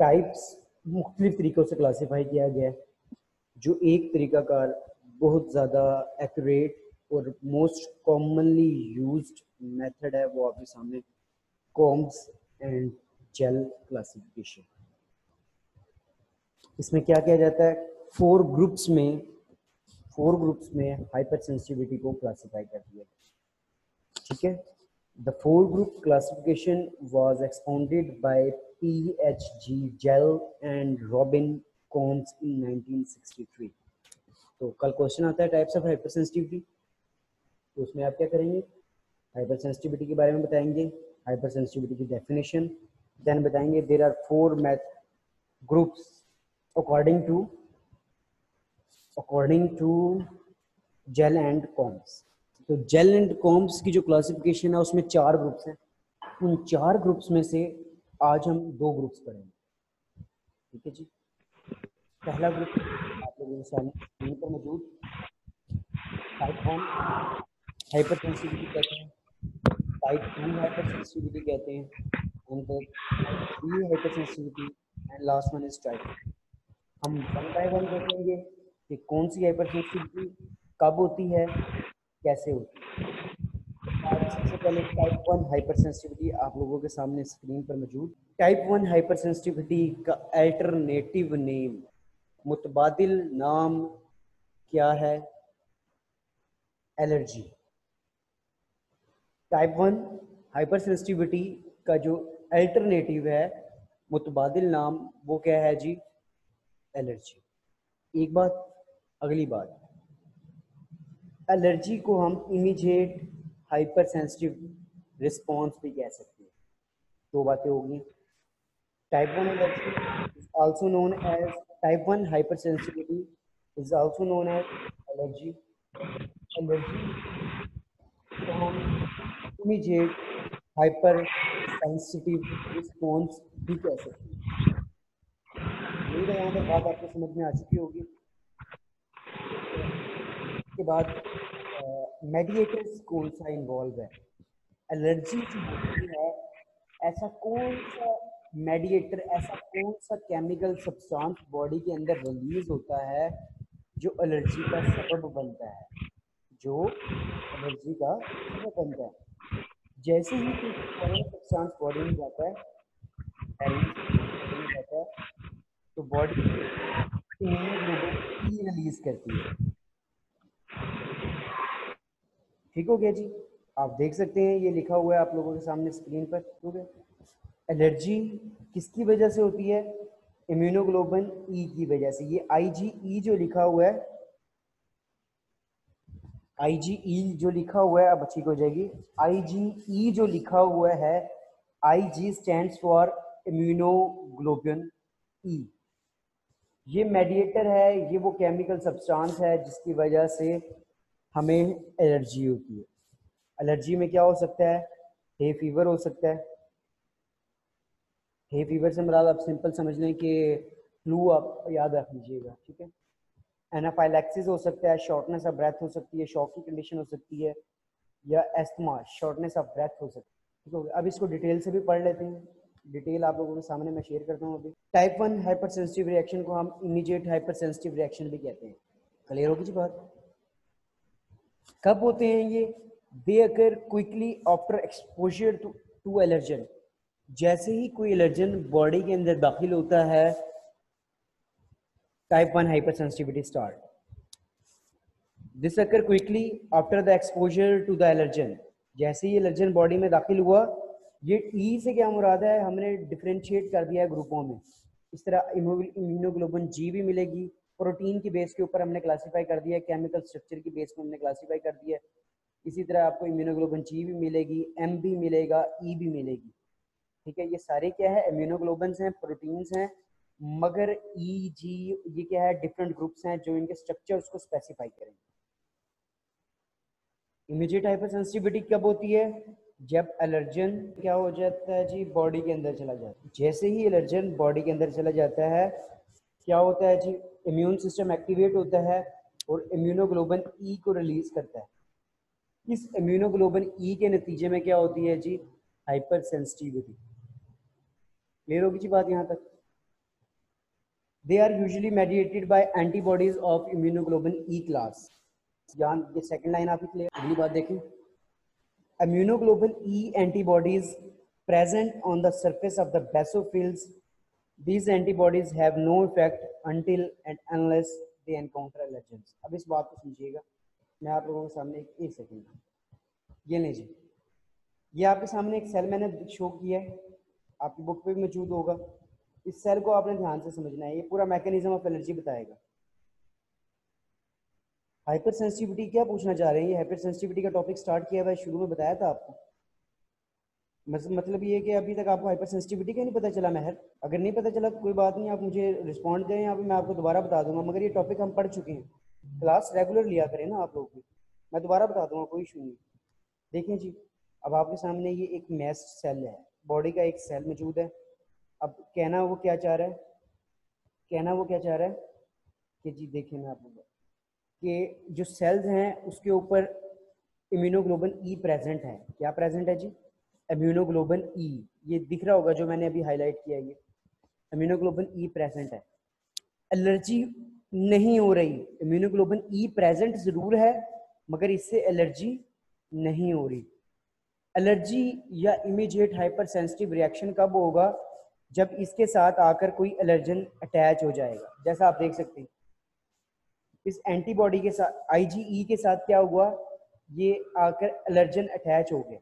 Types मुख्तलिफ तरीक़ों से क्लासीफाई किया गया है। जो एक तरीक़ाकार बहुत ज़्यादा एक्यूरेट और मोस्ट कॉमनली यूज्ड मेथड है वो आपके सामने कॉम्स एंड जेल क्लासिफिकेशन। इसमें क्या किया जाता है, फोर ग्रुप्स में हाइपर सेंसिटिविटी को क्लासीफाई कर दिया, ठीक है। The four group classification was expounded by PHG Gell and Robin Coombs in 1963। तो कल क्वेश्चन आता है टाइप्स ऑफ हाइपर सेंसिटिविटी, तो उसमें आप क्या करेंगे, हाइपर सेंसिटिविटी के बारे में बताएंगे, हाइपर सेंसिटिविटी की डेफिनेशन, देन बताएंगे there are four math groups according to Gell and Coombs. तो जेल एंड कॉम्स की जो क्लासिफिकेशन है उसमें चार ग्रुप्स हैं। उन चार ग्रुप्स में से आज हम दो ग्रुप्स पढ़ेंगे, ठीक है जी। पहला ग्रुप आप लोगों के सामने स्क्रीन पर मौजूद टाइप 1 हाइपर सेंसिटिविटी कहते हैं, टाइप 2 हाइपर सेंसिटिविटी कहते हैं, and type 3 hyper sensitivity, and last one is type. हम वन बाय वन देखेंगे कि कौन सी हाइपर सेंसिटिविटी कब होती है, कैसे होती है। सबसे पहले टाइप 1 हाइपर सेंसिटिविटी आप लोगों के सामने स्क्रीन पर मौजूद। टाइप 1 हाइपर सेंसिटिविटी का अल्टरनेटिव नेम, मुतबादिल नाम क्या है, एलर्जी। टाइप 1 हाइपर सेंसिटिविटी का जो अल्टरनेटिव है, मुतबादिल नाम, वो क्या है जी, एलर्जी। एक बात, अगली बात, एलर्जी को हम इमीडिएट हाइपर सेंसिटिव रिस्पॉन्स भी कह सकते हैं। दो बातें होगी। Type 1 allergy is also known as type 1 hypersensitivity is also known as allergy. Allergy को हम इमीडिएट हाइपर सेंसिटिव रिस्पॉन्स भी कह सकते हैं। उम्मीद है यहाँ तक बात आपको समझ में आ चुकी होगी। इसके बाद मेडिएटर्स कौन सा इन्वॉल्व है, एलर्जी जो होती है, ऐसा कौन सा मेडिएटर, ऐसा कौन सा केमिकल सब्सटेंस बॉडी के अंदर रिलीज होता है जो एलर्जी का सबब बनता है, जो एलर्जी का सबब बनता है। जैसे ही कोई फॉरेन सब्सटेंस बॉडी में जाता है, बॉडी में जाता है, तो बॉडी इम्यूनोग्लोबुलिन ई रिलीज करती है। ठीक हो गया जी, आप देख सकते हैं ये लिखा हुआ है आप लोगों के सामने स्क्रीन पर, ठीक है। एलर्जी किसकी वजह से होती है, इम्यूनोग्लोबुलिन ई की वजह से। ये IgE जो लिखा हुआ है, IgE जो लिखा हुआ है, अब अच्छी हो जाएगी। IgE जो लिखा हुआ है, IG stands for immunoglobulin E. ये मेडिएटर है, ये वो केमिकल सब्सटेंस है जिसकी वजह से हमें एलर्जी होती है। एलर्जी में क्या हो सकता है, हे फीवर हो सकता है। हे फीवर से मुराद आप सिंपल समझ लें कि फ्लू, आप याद रख लीजिएगा, ठीक है। एनाफाइलैक्सिस हो सकता है, शॉर्टनेस ऑफ ब्रेथ हो सकती है, शॉक की कंडीशन हो सकती है, या एस्थमा, शॉर्टनेस ऑफ ब्रेथ हो सकती है। ठीक है, अब इसको डिटेल से भी पढ़ लेते हैं। डिटेल आप लोगों के सामने मैं शेयर करता हूँ अभी। टाइप 1 हाइपर सेंसिटिव रिएक्शन को हम इमीडिएट हाइपर सेंसिटिव रिएक्शन भी कहते हैं। क्लियर होगी जी बात। कब होते हैं ये, they occur quickly after exposure to allergen. जैसे ही कोई एलर्जन बॉडी के अंदर दाखिल होता है, type 1 hypersensitivity start. This occur quickly after the exposure to the allergen. जैसे ही एलर्जन बॉडी में दाखिल हुआ, ये ई से क्या मुराद है, हमने डिफरेंशिएट कर दिया है ग्रुपों में। इस तरह इम्यूनोग्लोबुलिन जी भी मिलेगी, प्रोटीन की बेस के ऊपर हमने क्लासीफाई कर दिया है, केमिकल स्ट्रक्चर की बेस में हमने क्लासीफाई कर दिया है। इसी तरह आपको इम्यूनोग्लोबुलिन जी भी मिलेगी, एम भी मिलेगा, ई भी मिलेगी, ठीक है। ये सारे क्या है, इम्यूनोग्लोबुलिन्स हैं, प्रोटीन्स हैं, मगर ई जी ये क्या है, डिफरेंट ग्रुप्स हैं जो इनके स्ट्रक्चर उसको स्पेसिफाई करेंगे। इमीडिएट हाइपर सेंसिटिविटी कब होती है, जब एलर्जन क्या हो जाता है जी, बॉडी के अंदर चला जाता है। जैसे ही एलर्जन बॉडी के अंदर चला जाता है, क्या होता है जी, इम्यून सिस्टम एक्टिवेट होता है और इम्यूनोग्लोबुलिन ई को रिलीज करता है। इस इम्यूनोग्लोबुलिन ई के नतीजे में क्या होती है जी, हाइपर सेंसिटिविटी। क्लियर होगी जी बात यहाँ तक। They are usually mediated by antibodies of immunoglobulin E class. यहाँ ये सेकंड लाइन आपकी क्लियर। अगली बात देखें, immunoglobulin E antibodies present on the surface of the basophils. These antibodies have no effect until and unless they encounter allergens. अब इस बात को समझिएगा, मैं आप लोगों के सामने एक सेकंड, ये लीजिए, ये आपके सामने एक सेल मैंने शो किया है, आपकी बुक पे भी मौजूद होगा। इस सेल को आपने ध्यान से समझना है, ये पूरा मैकेनिज्म ऑफ एलर्जी बताएगा। हाइपर सेंसिटिविटी क्या पूछना चाह रहे हैं, ये हाइपर सेंसिटिविटी का टॉपिक स्टार्ट किया हुआ है, शुरू में बताया था आपको। मतलब ये कि अभी तक आपको हाइपर सेंसिटिविटी का नहीं पता चला महर? अगर नहीं पता चला तो कोई बात नहीं, आप मुझे रिस्पॉन्ड दें, यहाँ पे मैं आपको दोबारा बता दूंगा, मगर ये टॉपिक हम पढ़ चुके हैं, क्लास रेगुलर लिया करें ना आप लोग भी, मैं दोबारा बता दूंगा, कोई इशू नहीं। देखें जी, अब आपके सामने ये एक मैस्ट सेल है, बॉडी का एक सेल मौजूद है। अब कहना वो क्या चाह रहा है कि जी देखें, मैं आपको कि जो सेल्स हैं उसके ऊपर इम्यूनोग्लोबुलिन ई प्रेजेंट है। क्या प्रेजेंट है जी? इम्यूनोग्लोबुलिन ई, ये दिख रहा होगा जो मैंने अभी हाईलाइट किया, ये इम्यूनोग्लोबुलिन ई प्रेजेंट है। एलर्जी नहीं हो रही, इम्यूनोग्लोबुलिन ई प्रेजेंट जरूर है मगर इससे एलर्जी नहीं हो रही। एलर्जी या इमीडिएट हाइपर सेंसिटिव रिएक्शन कब होगा? जब इसके साथ आकर कोई एलर्जन अटैच हो जाएगा। जैसा आप देख सकते हैं इस एंटीबॉडी के साथ IgE के साथ क्या हुआ, ये आकर एलर्जन अटैच हो गया।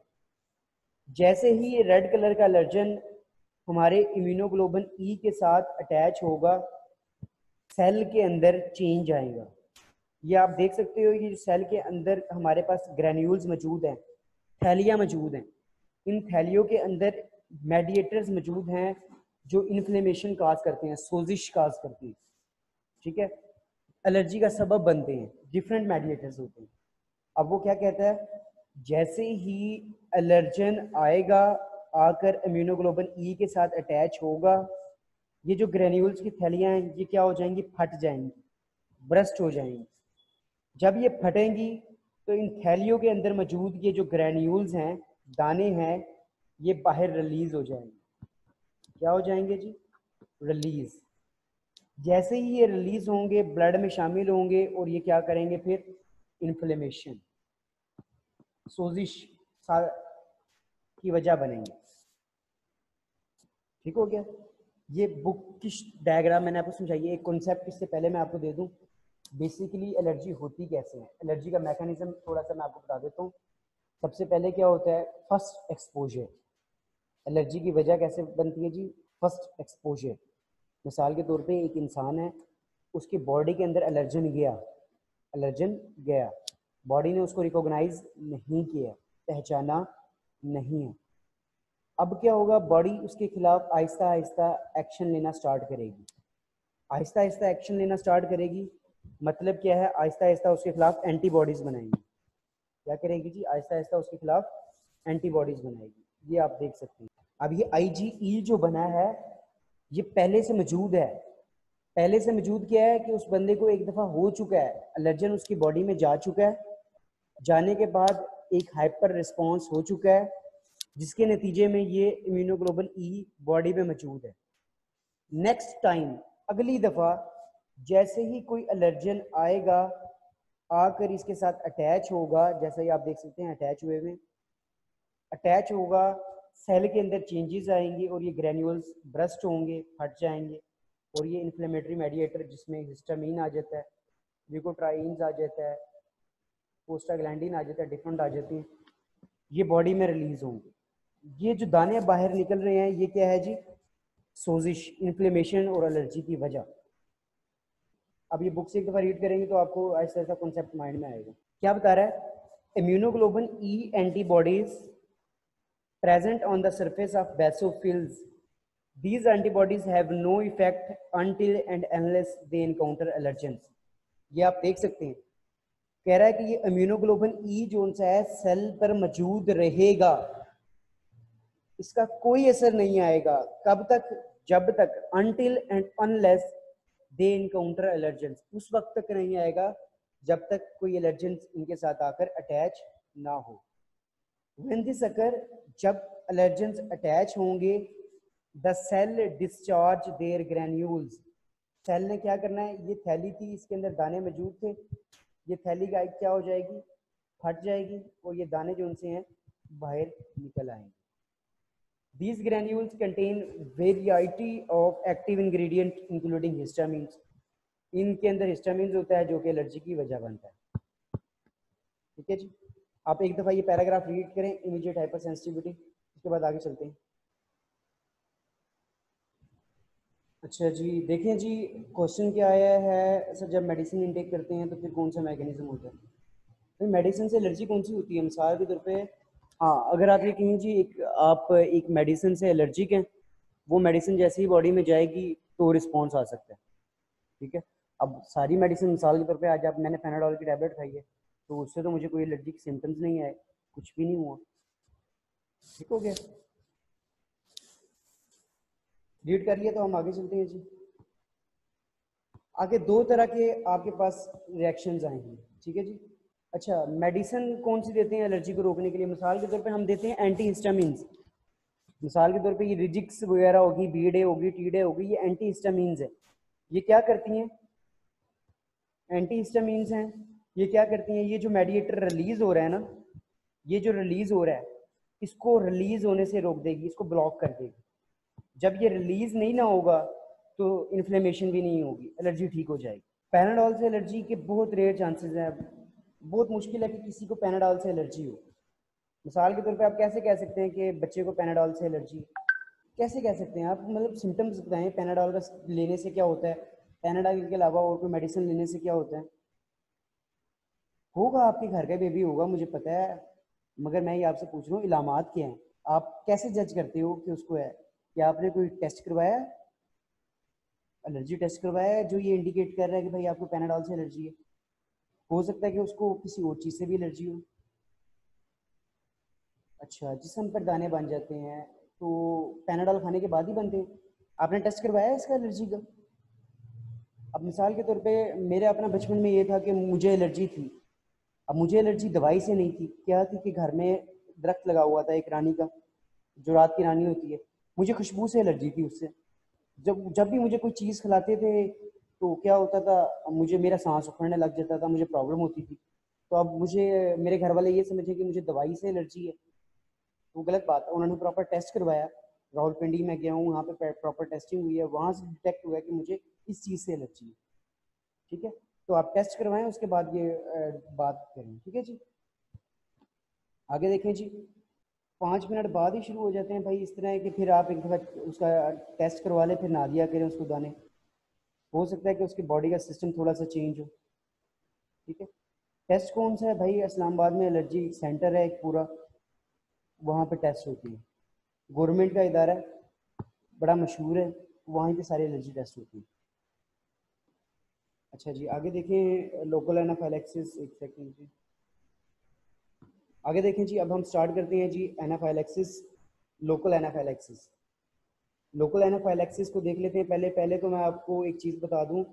जैसे ही ये रेड कलर का एलर्जन हमारे इम्यूनोग्लोबुलिन ई के साथ अटैच होगा, सेल के अंदर चेंज आएगा। ये आप देख सकते हो कि सेल के अंदर हमारे पास ग्रैन्यूल्स मौजूद हैं, थैलियाँ मौजूद हैं। इन थैलियों के अंदर मेडिएटर्स मौजूद हैं जो इन्फ्लेमेशन काज करते हैं, सोजिश काज करती है, ठीक है, एलर्जी का सबब बनते हैं। डिफरेंट मेडिएटर्स होते हैं। अब वो क्या कहता है, जैसे ही एलर्जन आएगा आकर इम्यूनोग्लोबुलिन ई के साथ अटैच होगा, ये जो ग्रेन्यूल्स की थैलियाँ हैं ये क्या हो जाएंगी, फट जाएंगी, ब्रस्ट हो जाएंगी। जब ये फटेंगी तो इन थैलियों के अंदर मौजूद ये जो ग्रेन्यूल्स हैं, दाने हैं, ये बाहर रिलीज हो जाएंगे। क्या हो जाएंगे जी? रिलीज। जैसे ही ये रिलीज होंगे ब्लड में शामिल होंगे और ये क्या करेंगे, फिर इन्फ्लेमेशन, सोजिश की वजह बनेंगे। ठीक हो गया? ये बुक की डायग्राम मैंने आपको समझाई है। एक कॉन्सेप्ट इससे पहले मैं आपको दे दूं, बेसिकली एलर्जी होती कैसे है, एलर्जी का मैकेनिज्म थोड़ा सा मैं आपको बता देता हूँ। सबसे पहले क्या होता है, फर्स्ट एक्सपोजर। एलर्जी की वजह कैसे बनती है जी? First exposure. मिसाल के तौर पे एक इंसान है, उसकी बॉडी के अंदर एलर्जन गया, बॉडी ने उसको रिकॉग्नाइज नहीं किया, पहचाना नहीं है। अब क्या होगा, बॉडी उसके खिलाफ आहिस्ता आहिस्ता एक्शन लेना स्टार्ट करेगी। आहिस्ता आहिस्ता एक्शन लेना स्टार्ट करेगी मतलब क्या है, आहिस्ता आहिस्ता उसके खिलाफ एंटीबॉडीज बनाएंगी। क्या करेगी जी? आहिस्ता आहिस्ता उसके खिलाफ एंटीबॉडीज बनाएगी। ये आप देख सकते हैं। अब ये IgE जो बना है ये पहले से मौजूद है। पहले से मौजूद क्या है कि उस बंदे को एक दफ़ा हो चुका है, एलर्जन उसकी बॉडी में जा चुका है, जाने के बाद एक हाइपर रिस्पॉन्स हो चुका है, जिसके नतीजे में ये इम्यूनोग्लोबुलिन ई बॉडी में मौजूद है। नेक्स्ट टाइम, अगली दफ़ा जैसे ही कोई एलर्जन आएगा, आकर इसके साथ अटैच होगा, जैसा ही आप देख सकते हैं अटैच हुए में, अटैच होगा, सेल के अंदर चेंजेस आएंगे और ये ग्रैन्यूल्स ब्रस्ट होंगे, फट जाएंगे, और ये इन्फ्लेमेटरी मेडिएटर जिसमें हिस्टामिन आ जाता है, ल्यूकोट्राइन्स आ जाता है, प्रोस्टाग्लैंडिन आ जाता है, डिफरेंट आ जाती हैं, ये बॉडी में रिलीज होंगे। ये जो दाने बाहर निकल रहे हैं ये क्या है जी? सोजिश, इन्फ्लेमेशन और एलर्जी की वजह। अब ये बुक से एक दफ़ा रीड करेंगे तो आपको ऐसा ऐसा कॉन्सेप्ट माइंड में आएगा। क्या बता रहा है? Immunoglobulin E antibodies present on the surface of basophils. These antibodies have no effect until and unless they encounter allergens. ये आप देख सकते हैं, कह रहा है कि ये इम्यूनोग्लोबुलिन ई जो सा है सेल पर मौजूद रहेगा, इसका कोई असर नहीं आएगा। कब तक? जब तक, until and unless they encounter allergens, उस वक्त तक नहीं आएगा जब तक कोई एलर्जेंस इनके साथ आकर अटैच ना हो। When this occur, जब allergens अटैच होंगे, the cell discharge their granules, cell ने क्या करना है, ये थैली थी, इसके अंदर दाने मौजूद थे, ये थैली का क्या हो जाएगी, फट जाएगी और ये दाने जो उनसे हैं बाहर निकल आएंगे। These granules contain variety of active ingredient including histamines. इनके अंदर हिस्टामिन होता है जो कि एलर्जी की वजह बनता है। ठीक है जी, आप एक दफ़ा ये पैराग्राफ रीड करें, इमीडिएट हाइपर सेंसिटिविटी, उसके बाद आगे चलते हैं। अच्छा जी, देखें जी, क्वेश्चन क्या आया है, सर जब मेडिसिन इनटेक करते हैं तो फिर कौन सा मैकेनिज्म होता है? तो मेडिसिन से एलर्जी कौन सी होती है? मिसाल के तौर पे, हाँ, अगर आप ये कहें जी आप एक मेडिसिन से एलर्जिक हैं, वो मेडिसिन जैसे ही बॉडी में जाएगी तो रिस्पॉन्स आ सकता है। ठीक है, अब सारी मेडिसिन, मिसाल के तौर पे आज आप, मैंने पैनाडोल की टैबलेट खाई है तो उससे तो मुझे कोई एलर्जी के सिम्टम्स नहीं आए, कुछ भी नहीं हुआ। ठीक हो गया, रीड कर लिया, तो हम आगे चलते हैं जी। आगे दो तरह के आपके पास रिएक्शंस आएंगे। ठीक है जी, अच्छा, मेडिसिन कौन सी देते हैं एलर्जी को रोकने के लिए? मिसाल के तौर पे हम देते हैं एंटी हिस्टामिन्स। मिसाल के तौर पे ये रिजिक्स वगैरह होगी, बीडे होगी, टीडे होगी, ये एंटी हिस्टामिन्स है। ये क्या करती हैं? एंटी हिस्टामिन्स हैं। ये क्या करती हैं? ये जो मेडिएटर रिलीज हो रहा है ना, ये जो रिलीज हो रहा है, इसको रिलीज होने से रोक देगी, इसको ब्लॉक कर देगी। जब ये रिलीज नहीं ना होगा तो इन्फ्लेमेशन भी नहीं होगी, एलर्जी ठीक हो जाएगी। पैनाडोल से एलर्जी के बहुत रेयर चांसेस हैं, बहुत मुश्किल है कि किसी को पैनाडोल से एलर्जी हो। मिसाल के तौर पे आप कैसे कह सकते हैं कि बच्चे को पैनाडोल से एलर्जी? कैसे कह सकते हैं आप? मतलब सिम्टम्स बताएं, पैनाडोल का लेने से क्या होता है, पैनाडोल के अलावा और कोई मेडिसिन लेने से क्या होता है? होगा, आपके घर का बेबी होगा, मुझे पता है, मगर मैं ये आपसे पूछ रहा हूँ इलामात क्या हैं? आप कैसे जज करते हो कि उसको है? क्या आपने कोई टेस्ट करवाया, एलर्जी टेस्ट करवाया है जो ये इंडिकेट कर रहा है कि भाई आपको पैनाडोल से एलर्जी है? हो सकता है कि उसको किसी और चीज़ से भी एलर्जी हो। अच्छा, जिस्म पर दाने बन जाते हैं तो पैनाडोल खाने के बाद ही बनते हैं? आपने टेस्ट करवाया है इसका एलर्जी का? अब मिसाल के तौर पे मेरे अपना बचपन में ये था कि मुझे एलर्जी थी। अब मुझे एलर्जी दवाई से नहीं थी, क्या थी कि घर में दरख्त लगा हुआ था एक रानी का, जो रात की रानी होती है, मुझे खुशबू से एलर्जी थी उससे। जब जब भी मुझे कोई चीज़ खिलाते थे तो क्या होता था, मुझे मेरा सांस उखड़ने लग जाता था, मुझे प्रॉब्लम होती थी। तो अब मुझे मेरे घर वाले ये समझे कि मुझे दवाई से एलर्जी है, तो गलत बात है। उन्होंने प्रॉपर टेस्ट करवाया, रावलपिंडी में गया हूँ, वहाँ पे प्रॉपर टेस्टिंग हुई है, वहाँ से डिटेक्ट हुआ है कि मुझे इस चीज़ से एलर्जी है। ठीक है, तो आप टेस्ट करवाएं, उसके बाद ये बात करें। ठीक है जी, आगे देखें जी। 5 मिनट बाद ही शुरू हो जाते हैं भाई इस तरह है कि फिर आप एक दफ़ा उसका टेस्ट करवा लें, फिर ना दिया करें उसको दाने। हो सकता है कि उसकी बॉडी का सिस्टम थोड़ा सा चेंज हो। ठीक है, टेस्ट कौन सा है भाई? इस्लामाबाद में एलर्जी सेंटर है एक पूरा, वहाँ पे टेस्ट होती है, गवर्नमेंट का इदारा है, बड़ा मशहूर है, वहीं पे सारी एलर्जी टेस्ट होती है। अच्छा जी, आगे देखें लोकल एनाफाइलैक्सिस, एक सेकंड जी, आगे देखें जी। अब हम स्टार्ट करते हैं जी anaphylaxis, local anaphylaxis. Local anaphylaxis को देख लेते हैं। पहले पहले तो मैं आपको एक चीज़ बता दूं,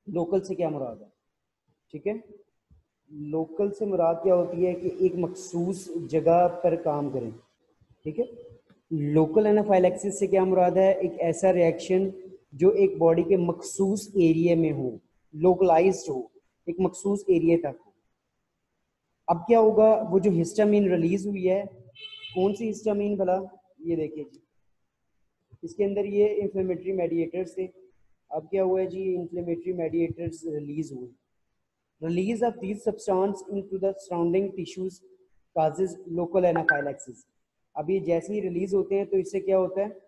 लोकल से क्या मुराद है। ठीक है, लोकल से मुराद क्या होती है कि एक मखसूस जगह पर काम करें। ठीक है, लोकल एनाफाइलैक्सिस से क्या मुराद है? एक ऐसा रिएक्शन जो एक बॉडी के मखसूस एरिया में हो, लोकलाइज्ड हो, एक मखसूस एरिया तक हो। अब क्या होगा, वो जो हिस्टामिन रिलीज हुई है, कौन सी हिस्टामिन भला? ये देखिए जी, इसके अंदर ये इंफ्लेमेटरी मेडिएटर्स थे। अब क्या हुआ है जी, इंफ्लेमेटरी मेडिएटर्स रिलीज हुए। Release of these substance into the surrounding tissues causes local anaphylaxis. अब ये जैसे ही रिलीज होते हैं तो इससे क्या होता है,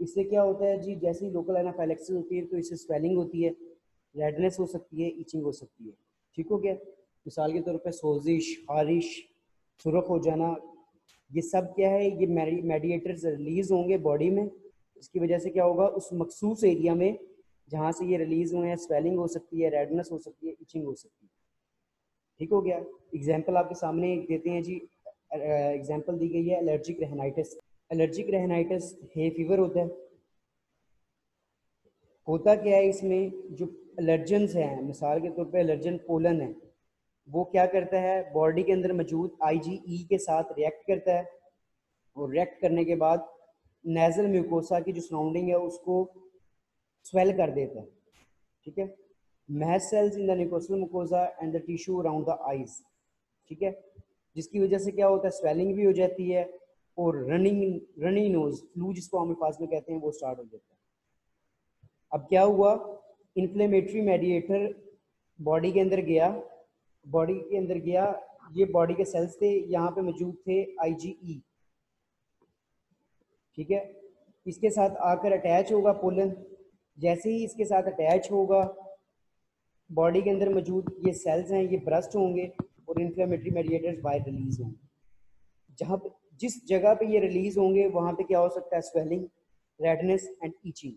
इससे क्या होता है जी, जैसे ही लोकल एनाफाइलैक्सिस होती है तो इससे स्वेलिंग होती है, रेडनेस हो सकती है, इचिंग हो सकती है। ठीक हो गया, मिसाल के तौर पे सोजिश, खारिश, सुरख हो जाना, ये सब क्या है, ये मेडिएटर्स रिलीज होंगे बॉडी में। इसकी वजह से क्या होगा, उस मखसूस एरिया में जहाँ से ये रिलीज हुए हैं, स्वेलिंग हो सकती है, रेडनेस हो सकती है, इचिंग हो सकती है। ठीक हो गया, एग्जाम्पल आपके सामने देते हैं जी। एग्जाम्पल दी गई है एलर्जिक रेहनाइटिस। एलर्जिक रेहनाइटिस है फीवर होता है। होता क्या है इसमें, जो एलर्जेंस हैं, मिसाल के तौर पे एलर्जन पोलन है, वो क्या करता है, बॉडी के अंदर मौजूद आईजीई के साथ रिएक्ट करता है, और रिएक्ट करने के बाद नेजल म्यूकोसा की जो सराउंडिंग है उसको स्वेल कर देता है, ठीक है। Mast cells in the mucosal mucosa and the tissue around the eyes, ठीक है, जिसकी वजह से क्या होता है, स्वेलिंग भी हो जाती है और रनिंग नोज, फ्लू जिसको हम अल्फाज में कहते हैं, वो स्टार्ट हो जाता है। अब क्या हुआ, इन्फ्लेमेटरी मेडिएटर बॉडी के अंदर गया, ये बॉडी के सेल्स थे, यहाँ पे मौजूद थे IgE, ठीक है। इसके साथ आकर अटैच होगा पोलन, जैसे ही इसके साथ अटैच होगा बॉडी के अंदर मौजूद ये सेल्स हैं, ये ब्रस्ट होंगे और इन्फ्लेमेटरी मेडिएटर्स बाहर रिलीज होंगे। जहाँ पे जिस जगह पे ये रिलीज होंगे वहाँ पे क्या हो सकता है, swelling, redness and itching.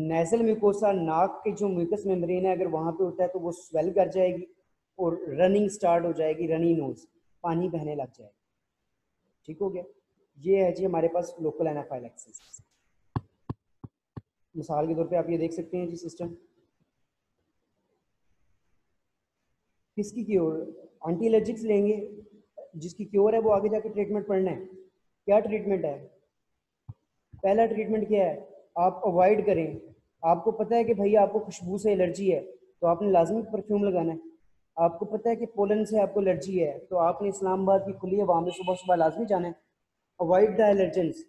Nasal mucosa, नाक के जो म्यूकस मेम्ब्रेन है, अगर वहाँ पे होता है तो वो स्वेल कर जाएगी और रनिंग स्टार्ट हो जाएगी, रनी नोज, पानी बहने लग जाएगा, ठीक हो गया। ये है जी हमारे पास लोकल एनाफाइलैक्सिस। मिसाल के तौर पे आप ये देख सकते हैं जी सिस्टम, किसकी क्योर, एंटी एलर्जिक्स लेंगे, जिसकी क्योर है वो आगे जाके ट्रीटमेंट पढ़ना है। क्या ट्रीटमेंट है, पहला ट्रीटमेंट क्या है, आप अवॉइड करें। आपको पता है कि भाई आपको खुशबू से एलर्जी है तो आपने लाजमी परफ्यूम लगाना है। आपको पता है कि पोलन से आपको एलर्जी है तो आपने इस्लामाबाद की खुली हवा में सुबह सुबह लाजमी जाना है। अवॉइड द एलर्जेंस,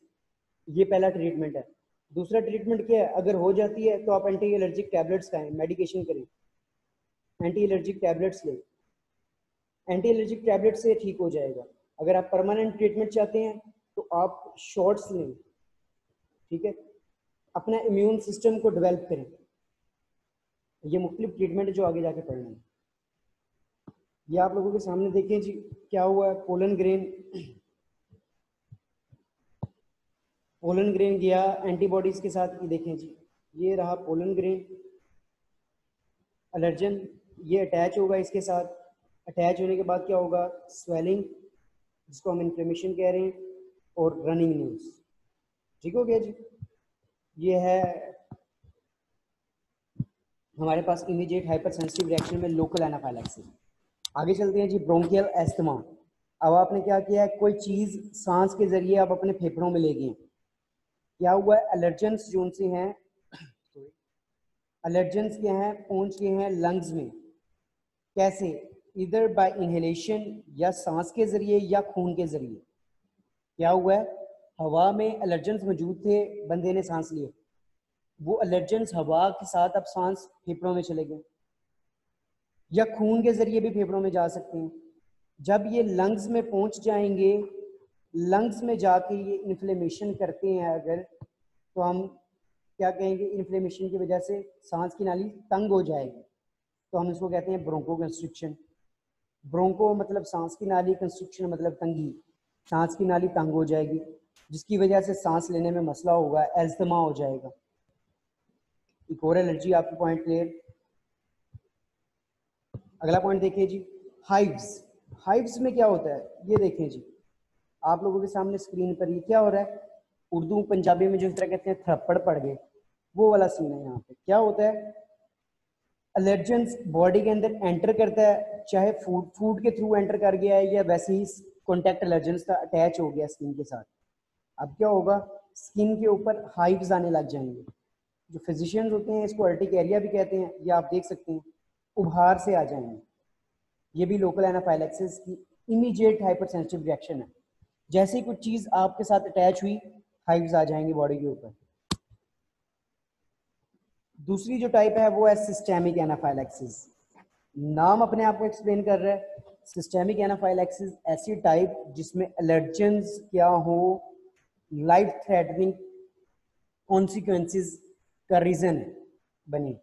ये पहला ट्रीटमेंट है। दूसरा ट्रीटमेंट क्या है, अगर हो जाती है तो आप एंटी एलर्जिक टैबलेट्स खाएं, मेडिकेशन करें, एंटी एलर्जिक टैबलेट्स लें, एंटी एलर्जिक टैबलेट से ठीक हो जाएगा। अगर आप परमानेंट ट्रीटमेंट चाहते हैं तो आप शॉट्स लें, ठीक है, अपना इम्यून सिस्टम को डेवलप करें। ये मुख्तलिफ ट्रीटमेंट है जो आगे जाके पढ़ना है। ये आप लोगों के सामने देखें जी क्या हुआ है, पोलन ग्रेन गया एंटीबॉडीज के साथ, ये देखें जी, ये रहा पोलन ग्रेन, एलर्जन, ये अटैच होगा इसके साथ, अटैच होने के बाद क्या होगा, स्वेलिंग जिसको हम इन्फ्लेमेशन कह रहे हैं और रनिंग न्यूज, ठीक हो गया जी। ये है हमारे पास इमीडिएट हाइपर सेंसिटिव रिएक्शन में लोकल एनाफाइलैक्सिस। आगे चलते हैं जी, ब्रोंकियल एस्थमा। अब आपने क्या किया है, कोई चीज़ सांस के जरिए आप अपने फेफड़ों में ले गए, क्या हुआ है, एलर्जेंस जो उनसे हैं, एलर्जेंस क्या हैं, पहुंच गए हैं लंग्स में, कैसे, इधर बाय इनहेलेशन या सांस के जरिए या खून के जरिए। क्या हुआ है, हवा में एलर्जेंस मौजूद थे, बंदे ने सांस लिए, वो एलर्जेंस हवा के साथ अब सांस फेफड़ों में चले गए, या खून के जरिए भी फेफड़ों में जा सकते हैं। जब ये लंग्स में पहुंच जाएंगे, लंग्स में जाके ये इन्फ्लेमेशन करते हैं अगर, तो हम क्या कहेंगे, इन्फ्लेमेशन की वजह से सांस की नाली तंग हो जाएगी, तो हम इसको कहते हैं ब्रोंको कंस्ट्रिक्शन। ब्रोंको मतलब सांस की नाली, कंस्ट्रिक्शन मतलब तंगी, सांस की नाली तंग हो जाएगी जिसकी वजह से सांस लेने में मसला होगा, एल्थमा हो जाएगा। एक और एलर्जी आपकी पॉइंट क्लियर। अगला पॉइंट देखिए जी, हाइव्स। हाइव्स में क्या होता है, ये देखें जी आप लोगों के सामने स्क्रीन पर, ये क्या हो रहा है, उर्दू पंजाबी में जो इस तरह कहते हैं थप्पड़ पड़ गए, वो वाला सीन है। यहाँ पे क्या होता है, एलर्जेंस बॉडी के अंदर एंटर करता है, चाहे फूड के थ्रू एंटर कर गया है या वैसे ही कॉन्टैक्ट एलर्जेंस था, अटैच हो गया स्किन के साथ। अब क्या होगा, स्किन के ऊपर हाइव्स आने लग जाएंगे, जो फिजिशियंस होते हैं इसको अर्टिकेरिया भी कहते हैं, ये आप देख सकते हैं, उभार से आ जाएंगे। ये भी लोकल एनाफाइलैक्सिस की इमीडिएट हाइपर सेंसिटिव रिएक्शन है। जैसे ही कुछ चीज आपके साथ अटैच हुई, हाइव्स आ जाएंगी बॉडी के ऊपर। दूसरी जो टाइप है वो है सिस्टेमिक एनाफाइलैक्सिस। नाम अपने आप को एक्सप्लेन कर रहा है। सिस्टेमिक एनाफाइलैक्सिस ऐसी टाइप जिसमें एलर्जेंस क्या हो, लाइफ थ्रेटनिंग कॉन्सिक्वेंसेस का रीजन बने।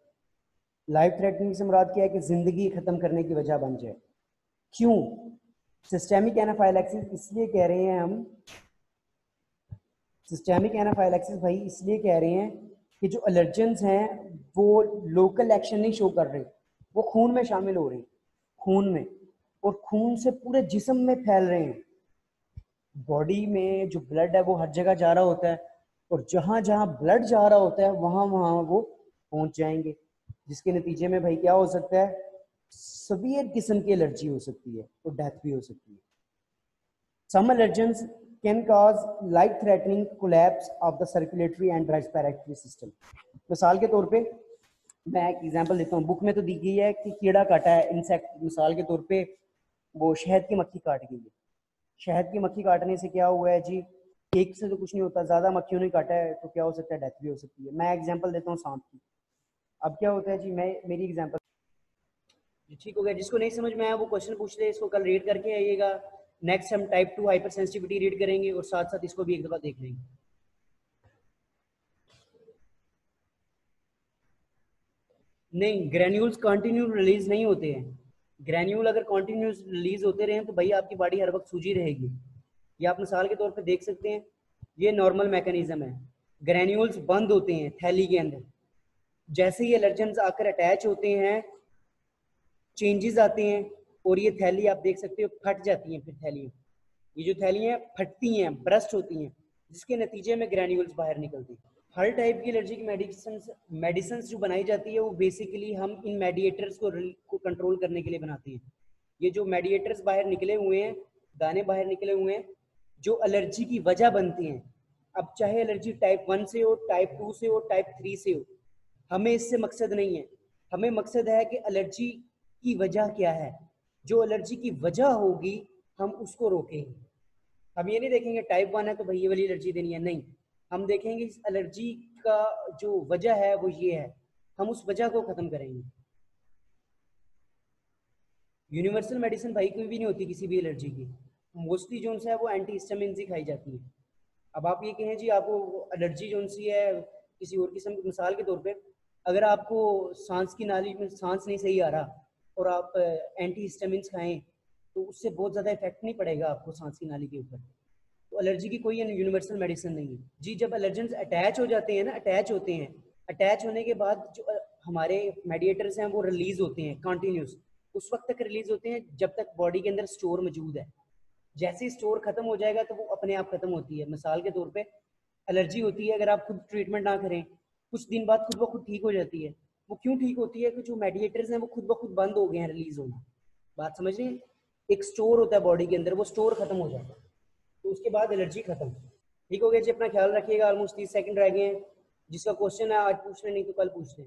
लाइफ थ्रेटनिंग से मुराद क्या है कि जिंदगी खत्म करने की वजह बन जाए। क्यों सिस्टेमिक एनाफाइलैक्सिस इसलिए कह रहे हैं हम, सिस्टेमिक एनाफाइलैक्सिस भाई इसलिए कह रहे हैं कि जो एलर्जेंस हैं वो लोकल एक्शन नहीं शो कर रहे, वो खून में शामिल हो रहे हैं, खून में, और खून से पूरे जिस्म में फैल रहे हैं। बॉडी में जो ब्लड है वो हर जगह जा रहा होता है, और जहां जहां ब्लड जा रहा होता है वहां वहां वो पहुंच जाएंगे, जिसके नतीजे में भाई क्या हो सकता है, सीवियर किस्म की एलर्जी हो सकती है और डेथ भी हो सकती है। सम allergens can cause life threatening collapse of the circulatory and respiratory system। मिसाल के तौर पे मैं एक एग्जांपल देता हूँ, बुक में तो दी गई है कि कीड़ा काटा है, इंसेक्ट, मिसाल के तौर पे वो शहद की मक्खी काट गई है। शहद की मक्खी काटने से क्या हुआ है जी, एक से तो कुछ नहीं होता, ज़्यादा मक्खियों ने काटा है तो क्या हो सकता है, डेथ भी हो सकती है। मैं एग्जांपल देता हूँ सांप की। अब क्या होता है जी, मैं मेरी एग्जांपल, ठीक हो गया। जिसको नहीं समझ में आया वो क्वेश्चन पूछ ले, इसको कल रीड करके आइएगा। नेक्स्ट हम टाइप 2 हाइपर सेंसिटिविटी रीड करेंगे और साथ साथ इसको भी एक दफ़ा देख लेंगे। नहीं, ग्रेन्यूल्स कंटिन्यू रिलीज नहीं होते हैं। ग्रेन्यूल अगर कंटिन्यूस रिलीज होते रहे तो भाई आपकी बॉडी हर वक्त सूजी रहेगी। ये आप मिसाल के तौर पे देख सकते हैं, ये नॉर्मल मैकेनिज्म है। ग्रेन्यूल्स बंद होते हैं थैली के अंदर, जैसे ही एलर्जेंस आकर अटैच होते हैं चेंजेस आते हैं और ये थैली आप देख सकते हो फट जाती हैं। फिर थैलियाँ, ये जो थैलियाँ फटती हैं, ब्रस्ट होती हैं, जिसके नतीजे में ग्रेन्यूल्स बाहर निकलते हैं। हर टाइप की एलर्जी की मेडिसिन जो बनाई जाती है वो बेसिकली हम इन मेडिएटर्स को कंट्रोल करने के लिए बनाते हैं। ये जो मेडिएटर्स बाहर निकले हुए हैं, दाने बाहर निकले हुए हैं, जो एलर्जी की वजह बनती हैं, अब चाहे एलर्जी टाइप 1 से हो, टाइप 2 से हो, टाइप 3 से हो, हमें इससे मकसद नहीं है। हमें मकसद है कि एलर्जी की वजह क्या है, जो एलर्जी की वजह होगी हम उसको रोकेंगे। हम ये नहीं देखेंगे टाइप 1 है तो भाई ये वाली एलर्जी देनी है, नहीं, हम देखेंगे इस एलर्जी का जो वजह है वो ये है, हम उस वजह को खत्म करेंगे। यूनिवर्सल मेडिसिन भाई कोई भी नहीं होती किसी भी एलर्जी की, मोस्टली जो है वो एंटी हिस्टामिन ही खाई जाती है। अब आप ये कहें जी आपको एलर्जी जो सी है किसी और किस्म की, मिसाल के तौर पे अगर आपको सांस की नाली में सांस नहीं सही आ रहा और आप एंटी हिस्टामिन खाएं तो उससे बहुत ज़्यादा इफेक्ट नहीं पड़ेगा आपको सांस की नाली के ऊपर। तो एलर्जी की कोई यूनिवर्सल मेडिसिन नहीं है जी। जब एलर्जेंस अटैच हो जाते हैं ना, अटैच होते हैं, अटैच होने के बाद जो हमारे मेडिएटर्स हैं वो रिलीज होते हैं कंटिन्यूस, उस वक्त तक रिलीज होते हैं जब तक बॉडी के अंदर स्टोर मौजूद है। जैसे ही स्टोर खत्म हो जाएगा तो वो अपने आप खत्म होती है। मिसाल के तौर पे एलर्जी होती है, अगर आप खुद ट्रीटमेंट ना करें कुछ दिन बाद खुद ब खुद ठीक हो जाती है। वो क्यों ठीक होती है कि जो मेडिएटर्स हैं वो खुद ब खुद बंद हो गए हैं रिलीज होना। बात समझ रहे हैं? एक स्टोर होता है बॉडी के अंदर, वो स्टोर खत्म हो जाता है तो उसके बाद एलर्जी खत्म। ठीक हो गया जी, अपना ख्याल रखिएगा। ऑलमोस्ट 30 सेकंड रह गए हैं। जिसका क्वेश्चन है आज पूछ लें, नहीं तो कल पूछ लें।